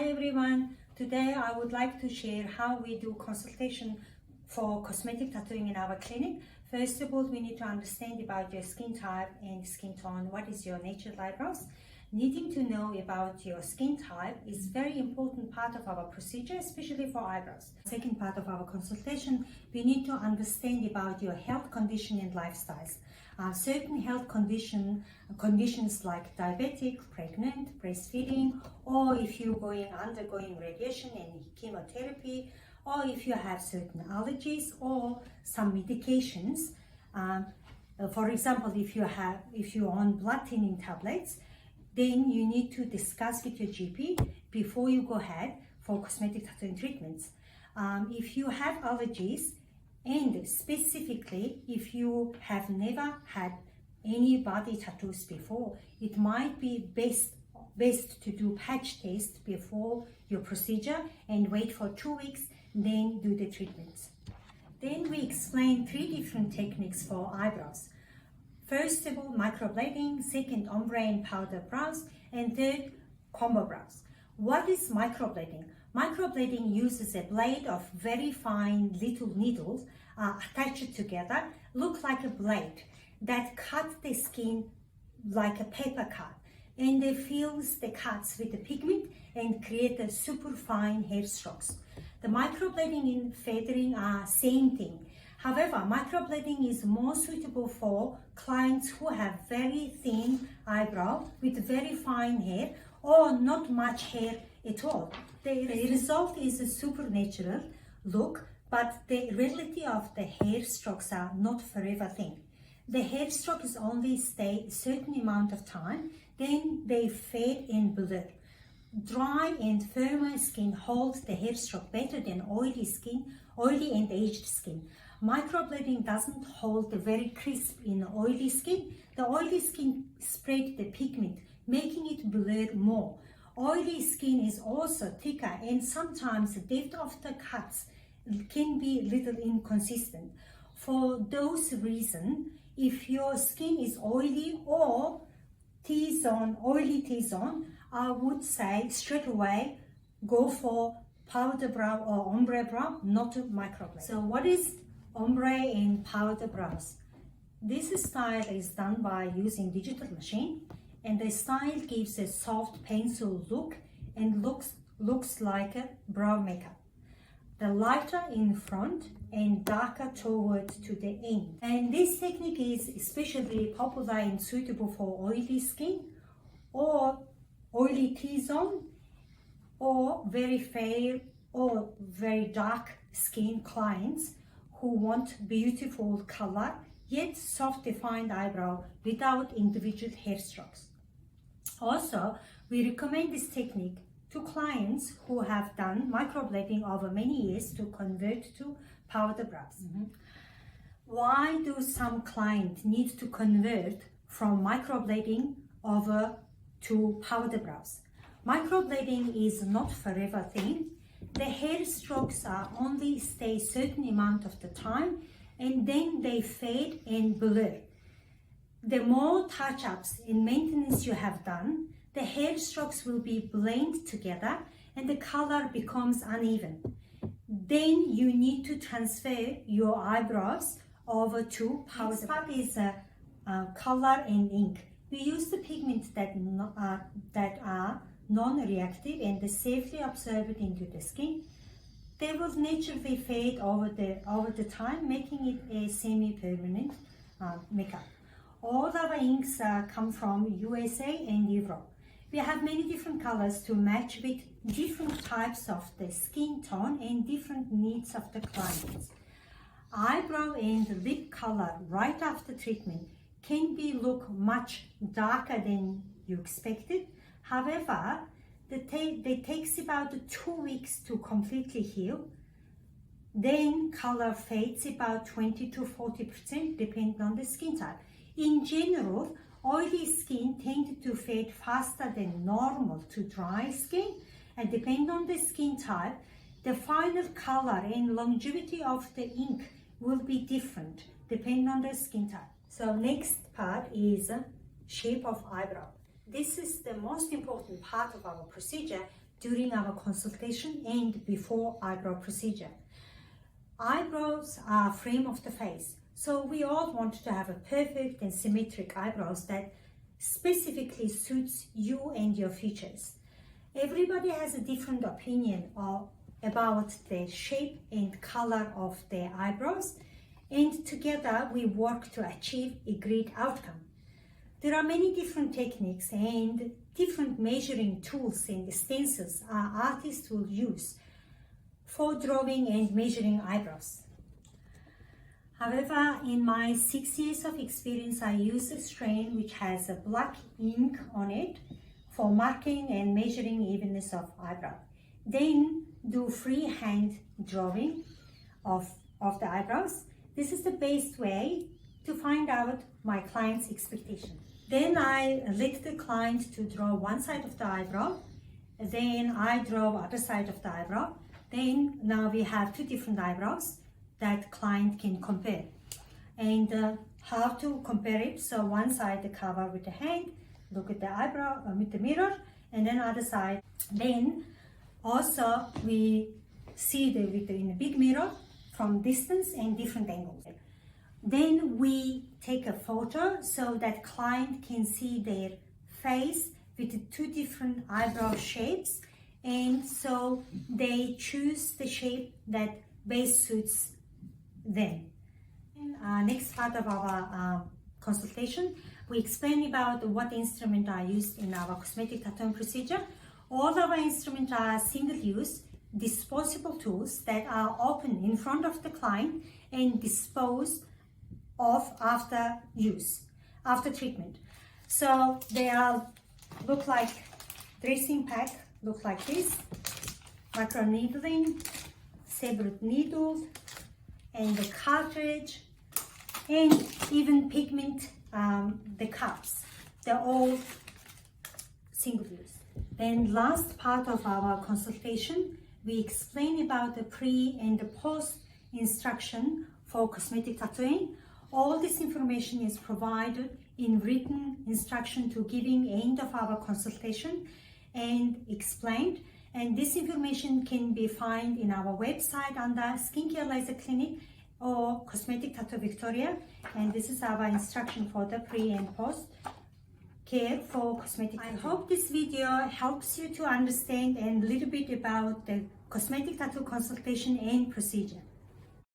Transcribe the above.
Hi everyone, today I would like to share how we do consultation for cosmetic tattooing in our clinic. First of all, we need to understand about your skin type and skin tone. What is your natural eyebrows? Needing to know about your skin type is very important part of our procedure, especially for eyebrows. Second part of our consultation, we need to understand about your health condition and lifestyles. Certain health conditions like diabetic, pregnant, breastfeeding, or if you're undergoing radiation and chemotherapy, or if you have certain allergies or some medications. For example, if you're on blood thinning tablets, then you need to discuss with your GP before you go ahead for cosmetic tattooing treatments. If you have allergies, and specifically if you have never had any body tattoos before, it might be best to do patch test before your procedure and wait for 2 weeks, then do the treatments. Then we explain 3 different techniques for eyebrows. First of all, microblading, second, ombre and powder brows, and third, combo brows. What is microblading? Microblading uses a blade of very fine little needles attached together, look like a blade, that cut the skin like a paper cut, and they fills the cuts with the pigment and create a super fine hair strokes. The microblading and feathering are same thing. However, microblading is more suitable for clients who have very thin eyebrow with very fine hair or not much hair at all. The result is a supernatural look, but the reality of the hair strokes are not forever thin. The hair strokes only stay a certain amount of time, then they fade and blur. Dry and firmer skin holds the hair stroke better than oily and aged skin. Microblading doesn't hold the very crisp in oily skin. The oily skin spread the pigment, making it blur more. Oily skin is also thicker, and sometimes the depth of the cuts can be a little inconsistent. For those reasons, if your skin is oily or oily T-zone, I would say straight away go for powder brow or ombre brow, not microblading. So what is ombre and powder brows? This style is done by using digital machine, and the style gives a soft pencil look and looks like a brow makeup. The lighter in front and darker toward to the end. And this technique is especially popular and suitable for oily skin or oily T-zone or very fair or very dark skin clients who want beautiful color yet soft defined eyebrow without individual hair strokes. Also, we recommend this technique to clients who have done microblading over many years to convert to powder brows. Why do some clients need to convert from microblading over to powder brows? Microblading is not forever thing. The hair strokes are only stay certain amount of the time, and then they fade and blur. The more touch-ups and maintenance you have done, the hair strokes will be blended together and the color becomes uneven. Then you need to transfer your eyebrows over to powder. Next part is color and ink. We use the pigments that are non-reactive and they safely absorb it into the skin. They will naturally fade over the time, making it a semi-permanent makeup. All our inks come from USA and Europe. We have many different colors to match with different types of the skin tone and different needs of the clients. Eyebrow and lip color right after treatment can look much darker than you expected. However, it takes about 2 weeks to completely heal. Then color fades about 20 to 40% depending on the skin type. In general, oily skin tends to fade faster than normal to dry skin, and depending on the skin type, the final color and longevity of the ink will be different depending on the skin type. So next part is shape of eyebrow. This is the most important part of our procedure during our consultation and before eyebrow procedure. Eyebrows are frame of the face, so we all want to have a perfect and symmetric eyebrows that specifically suits you and your features. Everybody has a different opinion about the shape and color of their eyebrows, and together we work to achieve a great outcome. There are many different techniques and different measuring tools and stencils our artists will use for drawing and measuring eyebrows. However, in my 6 years of experience, I use a strain which has a black ink on it for marking and measuring evenness of eyebrow. Then do freehand drawing of the eyebrows. This is the best way to find out my client's expectation. Then I let the client to draw one side of the eyebrow. Then I draw other side of the eyebrow. Then now we have two different eyebrows that client can compare. And how to compare it? So one side the cover with the hand, look at the eyebrow with the mirror, and then other side. Then also we see in a big mirror from distance and different angles. Then we take a photo so that client can see their face with the two different eyebrow shapes, and so they choose the shape that best suits them. In next part of our consultation, we explain about what instruments are used in our cosmetic tattooing procedure. All our instruments are single-use, disposable tools that are open in front of the client and disposed of after use, after treatment. So they look like dressing pack, look like this, micro needling, separate needles, and the cartridge, and even pigment, the cups. They're all single use. Then last part of our consultation, we explain about the pre and the post instruction for cosmetic tattooing. All this information is provided in written instruction to giving end of our consultation and explained. And this information can be found in our website under Skincare Laser Clinic or Cosmetic Tattoo Victoria. And this is our instruction for the pre and post care for cosmetic tattoo. I hope this video helps you to understand a little bit about the cosmetic tattoo consultation and procedure.